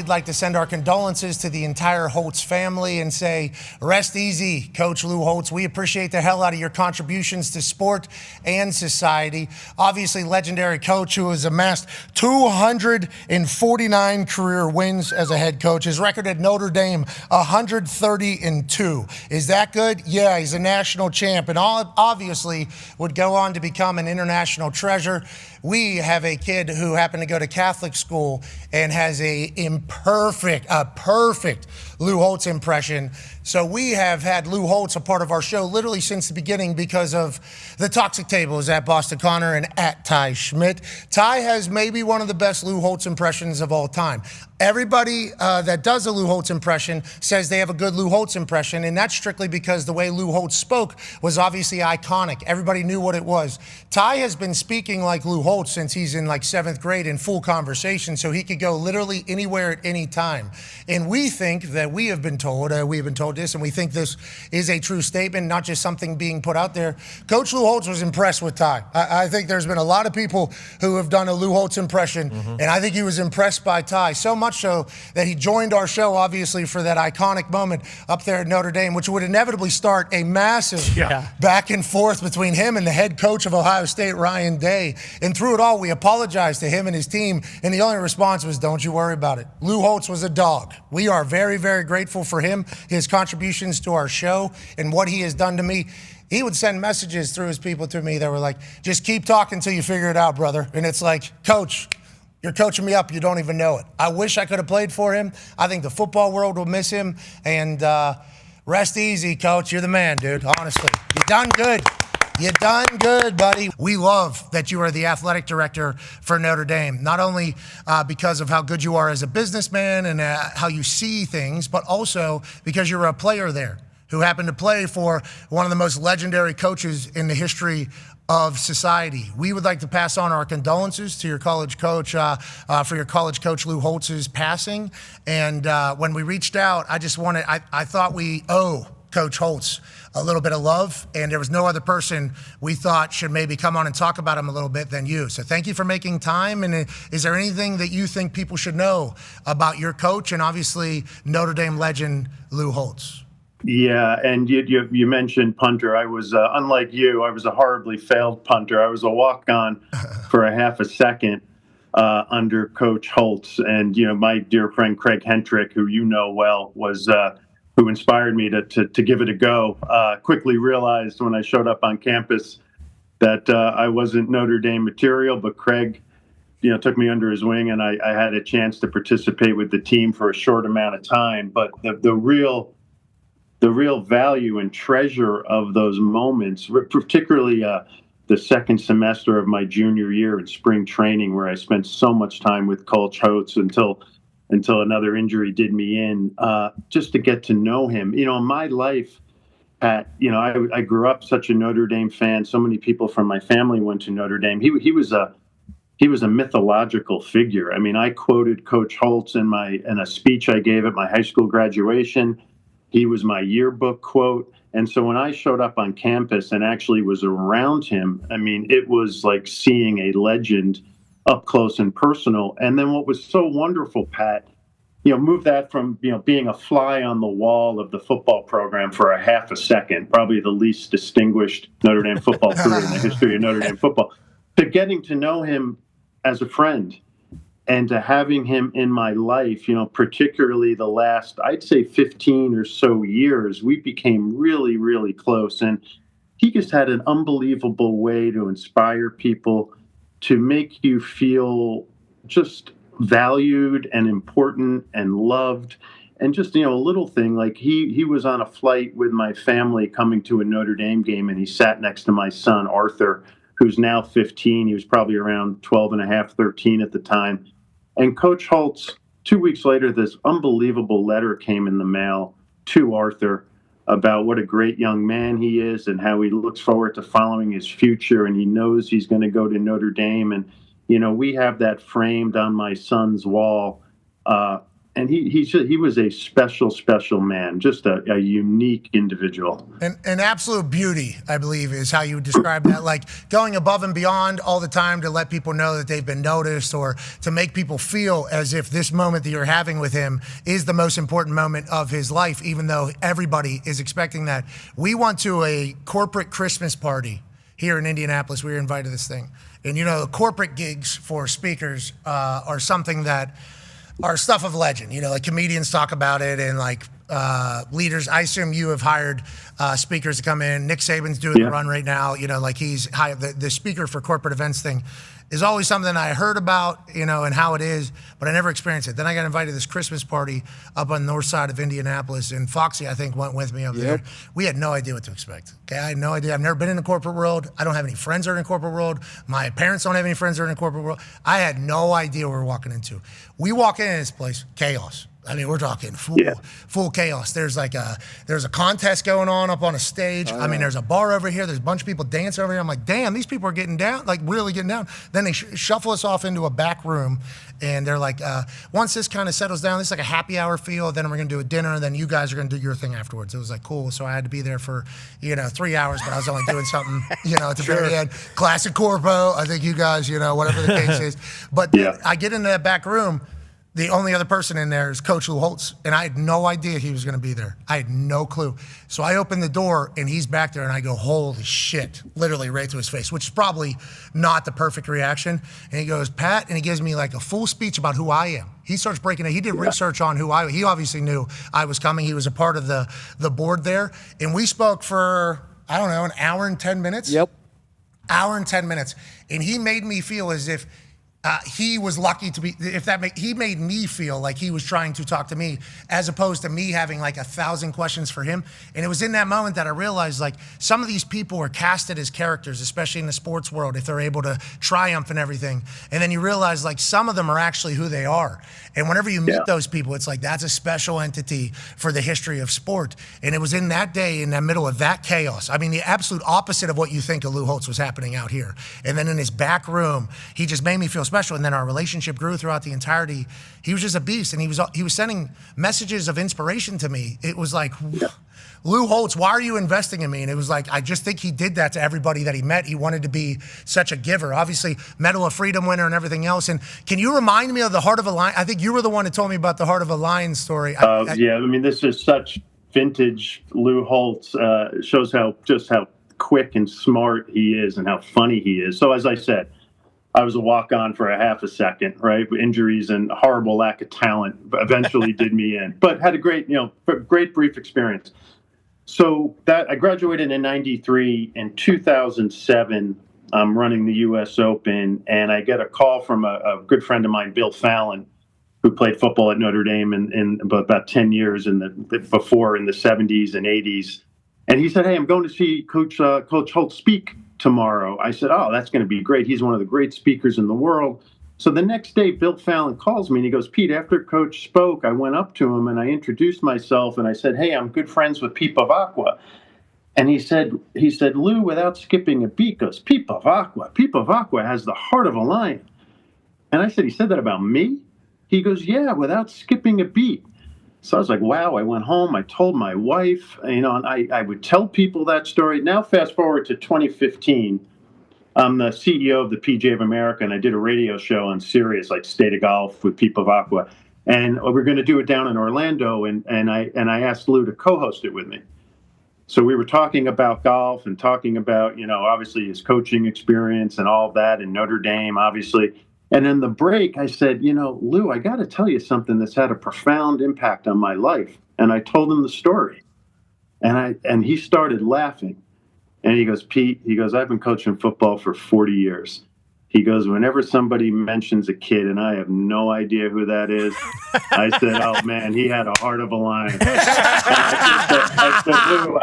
we'd like to send our condolences to the entire Holtz family and say, rest easy, Coach Lou Holtz. We appreciate the hell out of your contributions to sport and society. Obviously, legendary coach who has amassed 249 career wins as a head coach. His record at Notre Dame, 130-2. Is that good? Yeah, he's a national champ and obviously would go on to become an international treasure. We have a kid who happened to go to Catholic school and has a perfect Lou Holtz impression. So we have had Lou Holtz a part of our show literally since the beginning because of the toxic tables at Boston Connor and at Ty Schmidt. Ty has maybe one of the best Lou Holtz impressions of all time. Everybody that does a Lou Holtz impression says they have a good Lou Holtz impression, and that's strictly because the way Lou Holtz spoke was obviously iconic. Everybody knew what it was. Ty has been speaking like Lou Holtz since he's in like 7th grade in full conversation, so he could go literally anywhere at any time. And we think that we have been told this, and we think this is a true statement, not just something being put out there. Coach Lou Holtz was impressed with Ty. I think there's been a lot of people who have done a Lou Holtz impression, and I think he was impressed by Ty, so much so that he joined our show, obviously, for that iconic moment up there at Notre Dame, which would inevitably start a massive back and forth between him and the head coach of Ohio State, Ryan Day. And through it all, we apologized to him and his team, and the only response was, don't you worry about it. Lou Holtz was a dog. We are very, very grateful for him, his contributions to our show, and what he has done to me. He would send messages through his people to me that were like, just keep talking until you figure it out, brother. And it's like, Coach, you're coaching me up. You don't even know it. I wish I could have played for him. I think the football world will miss him. And rest easy, Coach. You're the man, dude. Honestly, you done good. You done good, buddy. We love that you are the athletic director for Notre Dame, not only because of how good you are as a businessman and how you see things, but also because you're a player there who happened to play for one of the most legendary coaches in the history of society. We would like to pass on our condolences to your college coach for your college coach Lou Holtz's passing. And when we reached out, I thought we owe Coach Holtz a little bit of love, and there was no other person we thought should maybe come on and talk about him a little bit than you. So thank you for making time. And is there anything that you think people should know about your coach and obviously Notre Dame legend Lou Holtz? Yeah, and you mentioned punter. I was, unlike you, I was a horribly failed punter. I was a walk-on for a half a second under Coach Holtz. And, my dear friend Craig Hentrick, who you know well, was who inspired me to give it a go. Quickly realized when I showed up on campus that I wasn't Notre Dame material, but Craig, took me under his wing, and I had a chance to participate with the team for a short amount of time. But the real value and treasure of those moments, particularly the second semester of my junior year in spring training, where I spent so much time with Coach Holtz until another injury did me in, just to get to know him. In my life, Pat, I grew up such a Notre Dame fan. So many people from my family went to Notre Dame. He was a mythological figure. I mean, I quoted Coach Holtz in a speech I gave at my high school graduation. He was my yearbook quote. And so when I showed up on campus and actually was around him, I mean, it was like seeing a legend up close and personal. And then what was so wonderful, Pat, move that from, being a fly on the wall of the football program for a half a second, probably the least distinguished Notre Dame football career in the history of Notre Dame football, to getting to know him as a friend. And to having him in my life, particularly the last, I'd say 15 or so years, we became really, really close. And he just had an unbelievable way to inspire people, to make you feel just valued and important and loved. And just, a little thing like he was on a flight with my family coming to a Notre Dame game, and he sat next to my son, Arthur, who's now 15. He was probably around 12 and a half, 13 at the time. And Coach Holtz, 2 weeks later, this unbelievable letter came in the mail to Arthur about what a great young man he is and how he looks forward to following his future. And he knows he's going to go to Notre Dame. And, we have that framed on my son's wall. and he was a special man, just a unique individual. An absolute beauty, I believe, is how you would describe that. Like going above and beyond all the time to let people know that they've been noticed, or to make people feel as if this moment that you're having with him is the most important moment of his life, even though everybody is expecting that. We went to a corporate Christmas party here in Indianapolis. We were invited to this thing. And, corporate gigs for speakers are something that are stuff of legend. Like comedians talk about it, and like leaders. I assume you have hired speakers to come in. Nick Saban's doing the run right now. Like he's the speaker for corporate events thing is always something I heard about, and how it is, but I never experienced it. Then I got invited to this Christmas party up on the north side of Indianapolis, and Foxy, I think, went with me up there. We had no idea what to expect. Okay, I had no idea. I've never been in the corporate world. I don't have any friends that are in the corporate world. My parents don't have any friends that are in the corporate world. I had no idea what we were walking into. We walk into this place, chaos. I mean, we're talking full chaos. There's a contest going on up on a stage. I mean, there's a bar over here. There's a bunch of people dancing over here. I'm like, damn, these people are getting down, like really getting down. Then they shuffle us off into a back room, and they're like, once this kind of settles down, this is like a happy hour feel. Then we're gonna do a dinner, and then you guys are gonna do your thing afterwards. It was like cool. So I had to be there for 3 hours, but I was only doing something at the very end. Classic corpo. I think you guys, whatever the case is. But then I get into that back room. The only other person in there is Coach Lou Holtz, and I had no idea he was going to be there. I had no clue. So I open the door, and he's back there, and I go, holy shit, literally right to his face, which is probably not the perfect reaction. And he goes, Pat, and he gives me like a full speech about who I am. He starts breaking it. He did research on who he obviously knew I was coming. He was a part of the board there. And we spoke for, I don't know, an hour and 10 minutes? Yep. Hour and 10 minutes. And he made me feel as if he was lucky to be, he made me feel like he was trying to talk to me, as opposed to me having like 1,000 questions for him. And it was in that moment that I realized like some of these people are casted as characters, especially in the sports world, if they're able to triumph and everything. And then you realize like some of them are actually who they are. And whenever you meet those people, it's like that's a special entity for the history of sport. And it was in that day, in the middle of that chaos. I mean, the absolute opposite of what you think of Lou Holtz was happening out here. And then in his back room, he just made me feel special. And then our relationship grew throughout the entirety. He was just a beast, and he was sending messages of inspiration to me. It was like, Lou Holtz, why are you investing in me? And it was like, I just think he did that to everybody that he met. He wanted to be such a giver. Obviously, Medal of Freedom winner and everything else. And can you remind me of the Heart of a Lion? I think you were the one that told me about the Heart of a Lion story. I mean, this is such vintage Lou Holtz. Shows how quick and smart he is and how funny he is. So as I said, I was a walk-on for a half a second, right? Injuries and horrible lack of talent eventually did me in, but had a great brief experience. So that I graduated in '93. In 2007, I'm running the U.S. Open, and I get a call from a good friend of mine, Bill Fallon, who played football at Notre Dame in about 10 years in the 70s and 80s. And he said, hey, I'm going to see Coach Holtz speak tomorrow. I said, oh, that's going to be great. He's one of the great speakers in the world. So the next day, Bill Fallon calls me and he goes, Pete, after Coach spoke, I went up to him and I introduced myself and I said, hey, I'm good friends with Pete Pavacqua. And he said, Lou, without skipping a beat, goes, Pete Pavacqua has the heart of a lion. And I said, he said that about me? He goes, yeah, without skipping a beat. So I was like, wow. I went home. I told my wife, and I would tell people that story. Now, fast forward to 2015. I'm the CEO of the PGA of America, and I did a radio show on Sirius, like State of Golf with Pete Pavacqua. And we're going to do it down in Orlando, and I asked Lou to co-host it with me. So we were talking about golf and talking about, obviously his coaching experience and all of that, and Notre Dame, obviously. And in the break, I said, Lou, I got to tell you something that's had a profound impact on my life. And I told him the story. And he started laughing. And he goes, Pete, I've been coaching football for 40 years. He goes, whenever somebody mentions a kid, and I have no idea who that is, I said, oh, man, he had a heart of a lion. I said, Lou,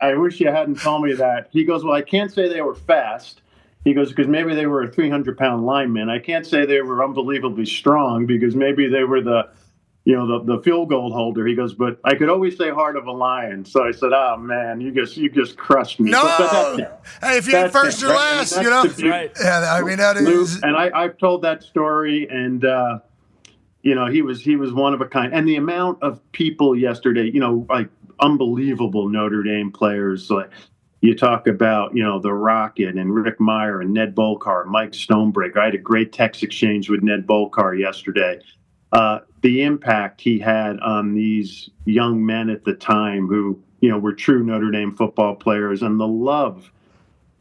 I wish you hadn't told me that. He goes, well, I can't say they were fast. He goes, because maybe they were a 300-pound lineman. I can't say they were unbelievably strong because maybe they were the field goal holder. He goes, but I could always say heart of a lion. So I said, oh, man, you just crushed me. No! But hey, if you ain't first, you're last, Right. Yeah, I mean, that is. And I've told that story, and he was one of a kind. And the amount of people yesterday, like unbelievable Notre Dame players, like you talk about, the Rocket and Rick Meyer and Ned Bolcar, Mike Stonebreaker. I had a great text exchange with Ned Bolcar yesterday. The impact he had on these young men at the time who, were true Notre Dame football players, and the love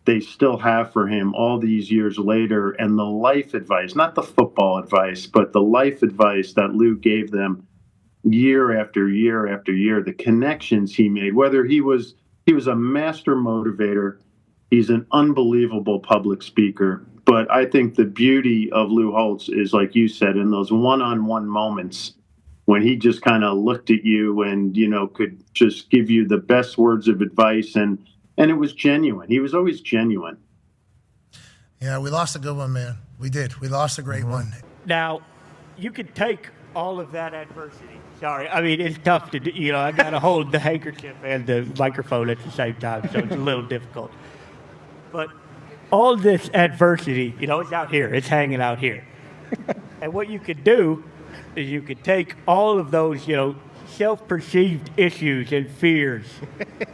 they still have for him all these years later, and the life advice, not the football advice, but the life advice that Lou gave them year after year after year, the connections he made, whether he was a master motivator, he's an unbelievable public speaker. But I think the beauty of Lou Holtz is, like you said, in those one-on-one moments when he just kind of looked at you and, could just give you the best words of advice. And it was genuine. He was always genuine. Yeah, we lost a good one, man. We did. We lost a great one. Now, you could take all of that adversity. Sorry, I mean, it's tough to do. I got to hold the handkerchief and the microphone at the same time, so it's a little difficult. But all this adversity, it's out here. It's hanging out here. And what you could do is you could take all of those, self-perceived issues and fears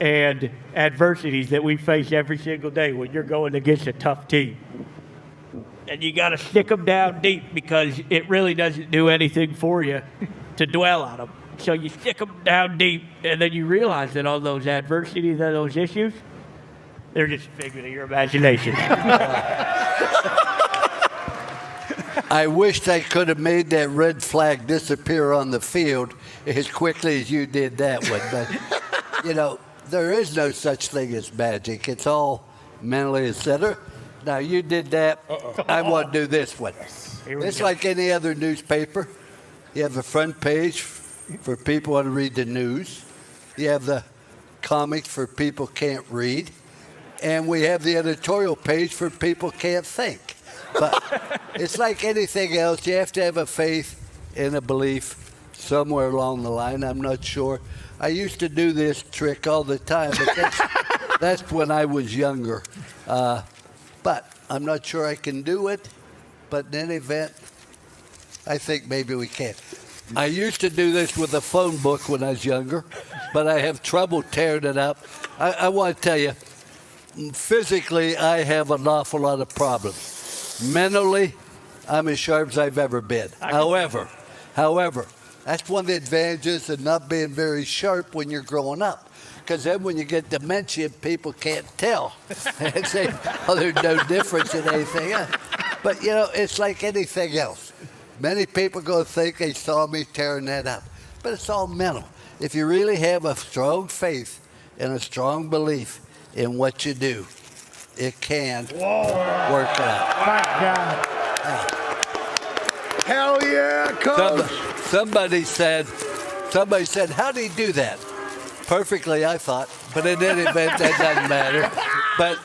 and adversities that we face every single day when you're going against a tough team. And you got to stick them down deep because it really doesn't do anything for you to dwell on them. So you stick them down deep, and then you realize that all those adversities and those issues, they're just a figment of your imagination. I wished I could have made that red flag disappear on the field as quickly as you did that one. But, there is no such thing as magic. It's all mentally, etc. Now, you did that. I want to do this one. It's like any other newspaper. You have the front page for people who want to read the news. You have the comics for people who can't read. And we have the editorial page for people who can't think. But it's like anything else. You have to have a faith and a belief somewhere along the line. I'm not sure. I used to do this trick all the time, but that's when I was younger. But I'm not sure I can do it. But in any event, I think maybe we can. I used to do this with a phone book when I was younger, but I have trouble tearing it up. I want to tell you, physically, I have an awful lot of problems. Mentally, I'm as sharp as I've ever been. However, that's one of the advantages of not being very sharp when you're growing up. Because then when you get dementia, people can't tell. And say, there's no difference in anything else. But, it's like anything else. Many people go think they saw me tearing that up. But it's all mental. If you really have a strong faith and a strong belief in what you do, it can work out. My God. Hell yeah, Coach. Somebody said, how do you do that? Perfectly, I thought. But in any event, that doesn't matter. But